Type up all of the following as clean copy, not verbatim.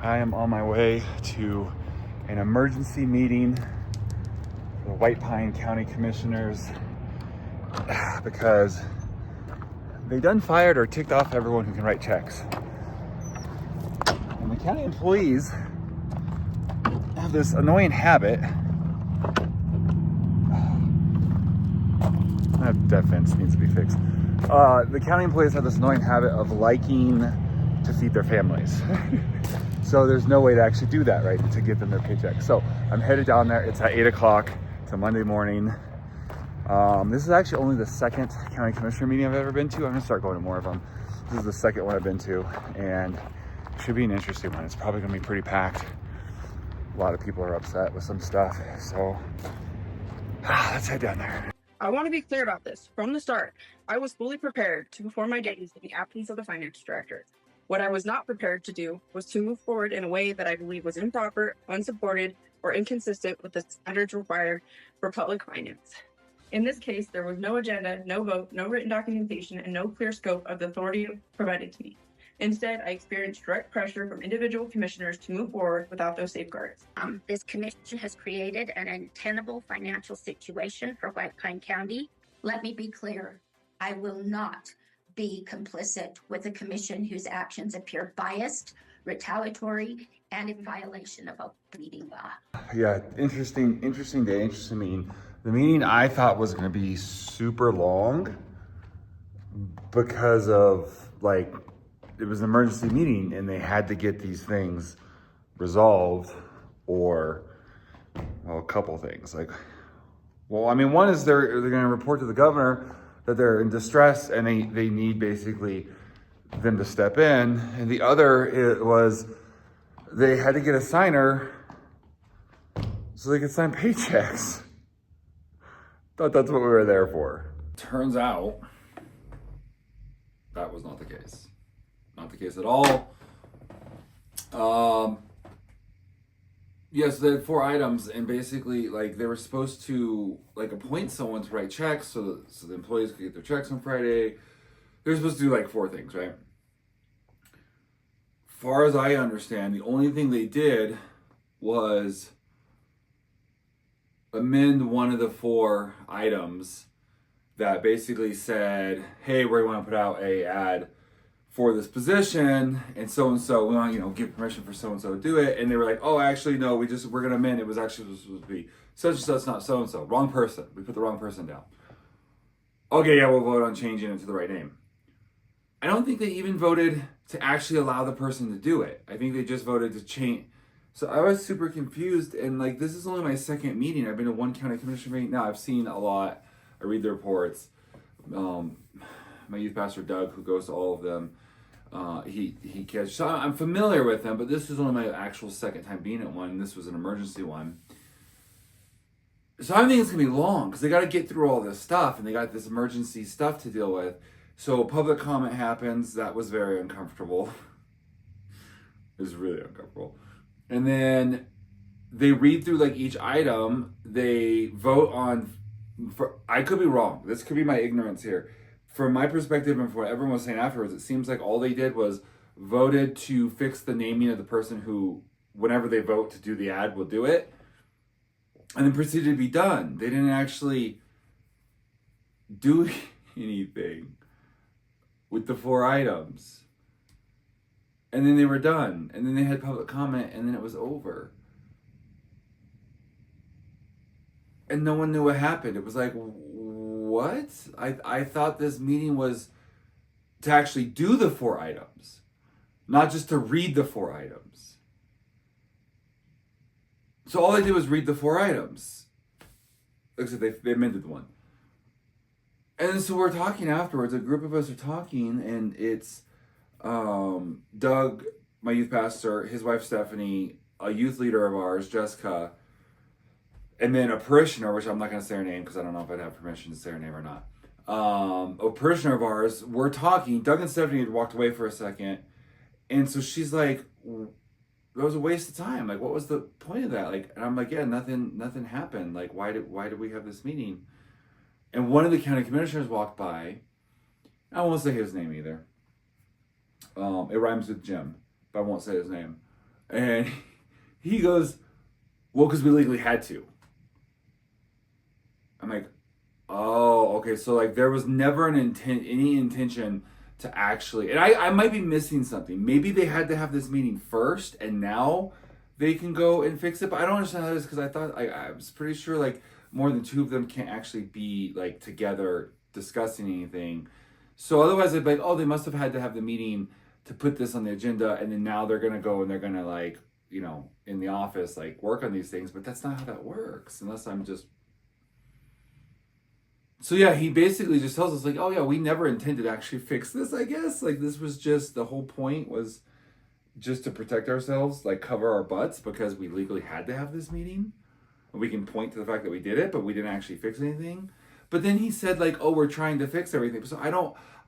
I am on my way to an emergency meeting for the White Pine County Commissioners because they done fired or ticked off everyone who can write checks. And the county employees have this annoying habit. That fence needs to be fixed. The county employees have this annoying habit of liking to feed their families. So there's no way to actually do that, right, to give them their paycheck. So I'm headed down there. It's at 8 o'clock. It's a Monday morning. This is actually only the second county commissioner meeting I've ever been to. I'm gonna start going to more of them. This is the second one I've been to, and it should be an interesting one. It's probably gonna be pretty packed. A lot of people are upset with some stuff, so let's head down there. I want to be clear about this. From the start, I was fully prepared to perform my duties in the absence of the finance director. What I was not prepared to do was to move forward in a way that I believe was improper, unsupported, or inconsistent with the standards required for public finance. In this case, there was no agenda, no vote, no written documentation, and no clear scope of the authority provided to me. Instead, I experienced direct pressure from individual commissioners to move forward without those safeguards. This commission has created an untenable financial situation for White Pine County. Let me be clear. I will not be complicit with a commission whose actions appear biased, retaliatory, and in violation of open meeting law. Yeah, interesting day, interesting meeting. The meeting I thought was gonna be super long because of it was an emergency meeting and they had to get these things resolved, or, well, a couple things. One is they're gonna report to the governor that they're in distress and they need basically them to step in. And the other was they had to get a signer so they could sign paychecks. Thought that's what we were there for. Turns out that was not the case. Not the case at all. Yes, they had 4 items, and basically, they were supposed to appoint someone to write checks so the employees could get their checks on Friday. They're supposed to do 4 things, right? Far as I understand, the only thing they did was amend one of the 4 items that basically said, hey, we want to put out a ad for this position, and so we want to give permission for so and so to do it. And they were like, oh, actually no, we're gonna amend. It was actually supposed to be such and such, not so and so. Wrong person. We put the wrong person down. Okay, yeah, we'll vote on changing it to the right name. I don't think they even voted to actually allow the person to do it. I think they just voted to change. So I was super confused, and this is only my second meeting. I've been to one county commissioner meeting. Now I've seen a lot. I read the reports. My youth pastor Doug, who goes to all of them, he catches. So I'm familiar with them, but this is only my actual second time being at one. This was an emergency one. So I think it's gonna be long because they got to get through all this stuff, and they got this emergency stuff to deal with. So public comment happens. That was very uncomfortable. It was really uncomfortable. And then they read through each item. They vote on. I could be wrong. This could be my ignorance here. From my perspective and from what everyone was saying afterwards, it seems like all they did was voted to fix the naming of the person who, whenever they vote to do the ad, will do it, and then proceeded to be done. They didn't actually do anything with the 4 items. And then they were done. And then they had public comment, and then it was over. And no one knew what happened. It was what? I thought this meeting was to actually do the 4 items, not just to read the 4 items. So all they did was read the 4 items. Except they amended the one. And so we're talking afterwards. A group of us are talking, and it's Doug, my youth pastor, his wife Stephanie, a youth leader of ours, Jessica, and then a parishioner, which I'm not going to say her name because I don't know if I'd have permission to say her name or not. A parishioner of ours, we're talking. Doug and Stephanie had walked away for a second. And so she's like, that was a waste of time. What was the point of that? And I'm like, yeah, nothing happened. Why did we have this meeting? And one of the county commissioners walked by. I won't say his name either. It rhymes with Jim, but I won't say his name. And he goes, well, because we legally had to. I'm like, oh, okay. So like there was never any intention to actually, and I might be missing something. Maybe they had to have this meeting first and now they can go and fix it. But I don't understand how that is, because I thought, I was pretty sure like more than two of them can't actually be like together discussing anything. So otherwise I'd be like, oh, they must have had to have the meeting to put this on the agenda, and then now they're gonna go and they're gonna like, in the office like work on these things. But that's not how that works, unless I'm just. So yeah, he basically just tells us like, oh yeah, we never intended to actually fix this. I guess like this was just the whole point was just to protect ourselves, like cover our butts, because we legally had to have this meeting. We can point to the fact that we did it, but we didn't actually fix anything. But then he said like, oh, we're trying to fix everything. So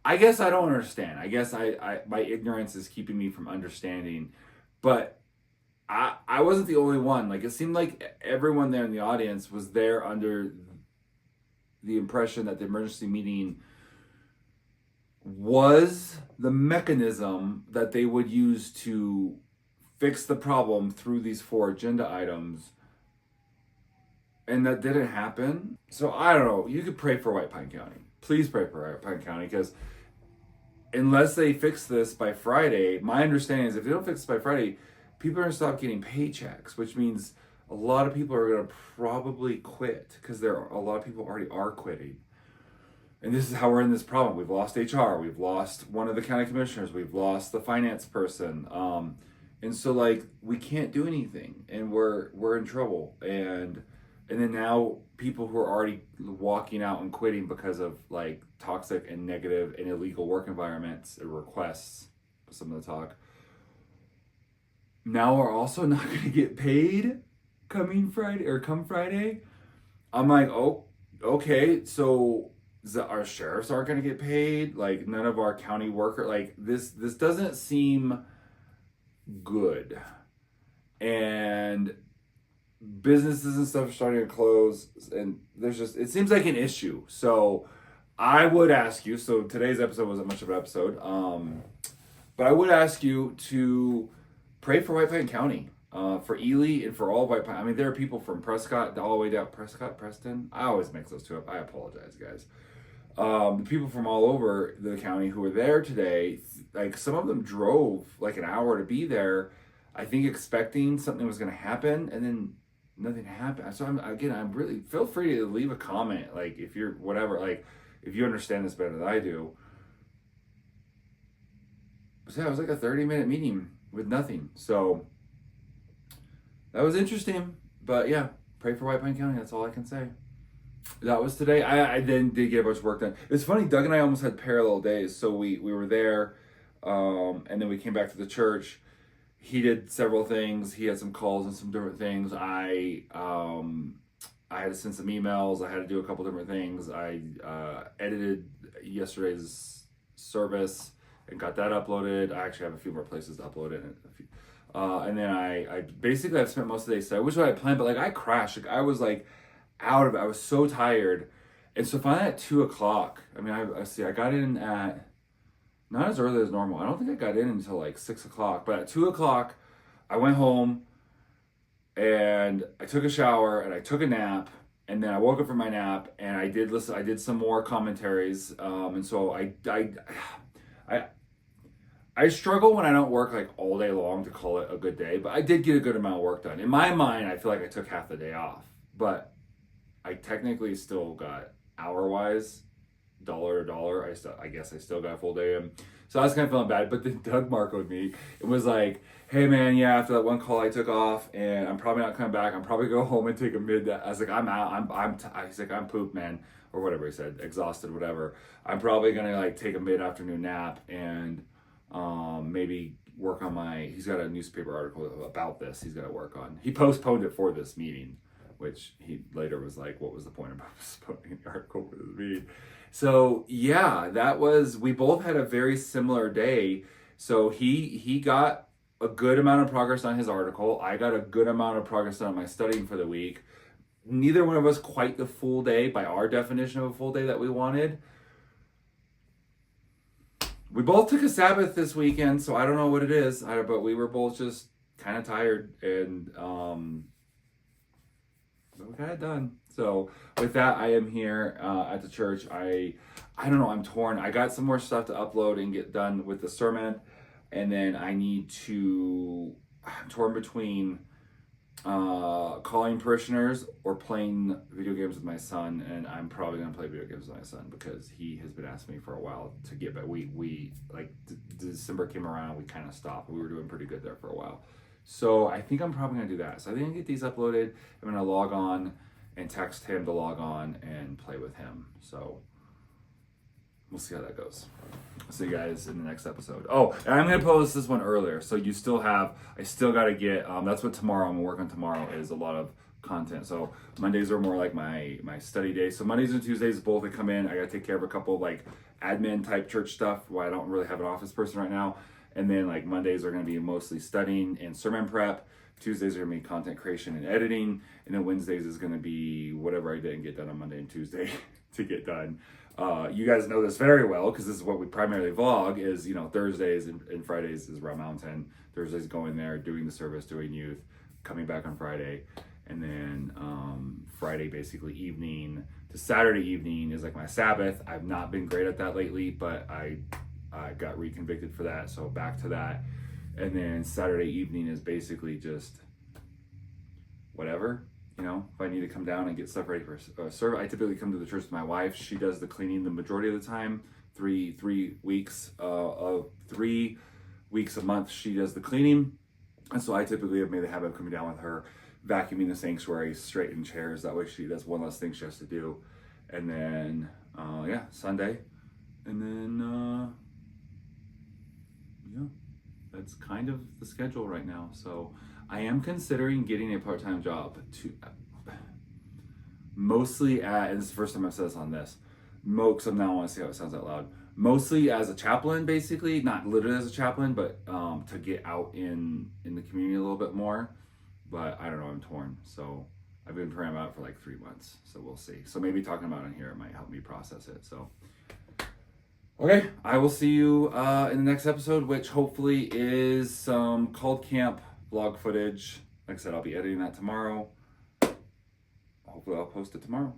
I guess I don't understand. I guess I my ignorance is keeping me from understanding. But I wasn't the only one. Like it seemed like everyone there in the audience was there under the impression that the emergency meeting was the mechanism that they would use to fix the problem through these 4 agenda items. And that didn't happen. So I don't know. You could pray for White Pine County. Please pray for White Pine County, because unless they fix this by Friday, my understanding is if they don't fix this by Friday, people are going to stop getting paychecks, which means a lot of people are going to probably quit, because a lot of people already are quitting. And this is how we're in this problem. We've lost HR. We've lost one of the county commissioners. We've lost the finance person. And so like we can't do anything, and we're in trouble. And then now people who are already walking out and quitting because of like toxic and negative and illegal work environments and requests, some of the talk, now are also not going to get paid come Friday. I'm like, oh, okay. So our sheriffs aren't going to get paid. Like none of our county worker, like this doesn't seem good. And businesses and stuff are starting to close, and it seems like an issue. So I would ask you, so today's episode wasn't much of an episode, but I would ask you to pray for White Pine County, for Ely, and for all White Pine. I mean, there are people from Prescott all the way down, Preston. I always mix those two up. I apologize, guys. The people from all over the county who were there today, like some of them drove like an hour to be there, I think expecting something was going to happen, and then nothing happened. So I'm really, feel free to leave a comment, like if you're whatever, like if you understand this better than I do. So yeah, it was like a 30-minute meeting with nothing. So that was interesting. But yeah, pray for White Pine County. That's all I can say. That was today. I then did get a bunch of work done. It's funny, Doug and I almost had parallel days. So we were there, and then we came back to the church. He did several things. He had some calls and some different things. I had to send some emails. I had to do a couple different things. I edited yesterday's service and got that uploaded. I actually have a few more places to upload it. And then I've spent most of the day, so I wish I had planned, but like I crashed. Like I was like out of it. I was so tired. And so finally at 2:00, I mean, I got in at, not as early as normal. I don't think I got in until like 6:00, but at 2:00, I went home and I took a shower and I took a nap, and then I woke up from my nap and I did some more commentaries. And so I struggle when I don't work like all day long to call it a good day, but I did get a good amount of work done. In my mind, I feel like I took half the day off, but I technically still got hour-wise, dollar to dollar. I guess I still got a full day in. So I was kind of feeling bad, but then Doug marked me. It was like, hey man, yeah, after that one call I took off, and I'm probably not coming back. I'm probably go home and take a mid. I was like, I'm out. He's like, I'm pooped, man, or whatever he said, exhausted, whatever. I'm probably gonna like take a mid-afternoon nap and maybe work on he's got a newspaper article about this. He's got to work on. He postponed it for this meeting, which he later was like, what was the point about postponing the article for this meeting? So yeah, we both had a very similar day. So he got a good amount of progress on his article. I got a good amount of progress on my studying for the week. Neither one of us quite the full day by our definition of a full day that we wanted. We both took a Sabbath this weekend, so I don't know what it is, but we were both just kind of tired, and but we got it done. So with that, I am here at the church. I don't know. I'm torn. I got some more stuff to upload and get done with the sermon, and then I need to. I'm torn between calling parishioners or playing video games with my son, and I'm probably gonna play video games with my son because he has been asking me for a while to get back. We like December came around, we kind of stopped. We were doing pretty good there for a while, so I think I'm probably gonna do that. So I think I get these uploaded. I'm gonna log on and text him to log on and play with him. So we'll see how that goes. See you guys in the next episode. Oh, and I'm gonna post this one earlier, so you still have. I still gotta get. That's what tomorrow I'm gonna work on. Tomorrow is a lot of content. So Mondays are more like my study days. So Mondays and Tuesdays both I come in. I gotta take care of a couple of like admin type church stuff. Why I don't really have an office person right now. And then like Mondays are gonna be mostly studying and sermon prep. Tuesdays are gonna be content creation and editing, and then Wednesdays is gonna be whatever I didn't get done on Monday and Tuesday to get done. You guys know this very well because this is what we primarily vlog is, Thursdays and Fridays is Round Mountain. Thursdays going there, doing the service, doing youth, coming back on Friday. And then Friday basically evening to Saturday evening is like my Sabbath. I've not been great at that lately, but I got reconvicted for that. So back to that. And then Saturday evening is basically just whatever. If I need to come down and get stuff ready for service, I typically come to the church with my wife. She does the cleaning the majority of the time. 3 weeks of 3 weeks a month, she does the cleaning. And so I typically have made the habit of coming down with her, vacuuming the sanctuary, straightening chairs. That way she does one less thing she has to do. And then, Sunday. And then, that's kind of the schedule right now. So I am considering getting a part-time job to mostly and this is the first time I've said this on this, because now I want to see how it sounds out loud. Mostly as a chaplain, basically, not literally as a chaplain, but to get out in the community a little bit more. But I don't know, I'm torn. So I've been praying about it for like 3 months. So we'll see. So maybe talking about it here, it might help me process it. So okay, I will see you in the next episode, which hopefully is some Called Camp vlog footage. Like I said, I'll be editing that tomorrow. Hopefully I'll post it tomorrow.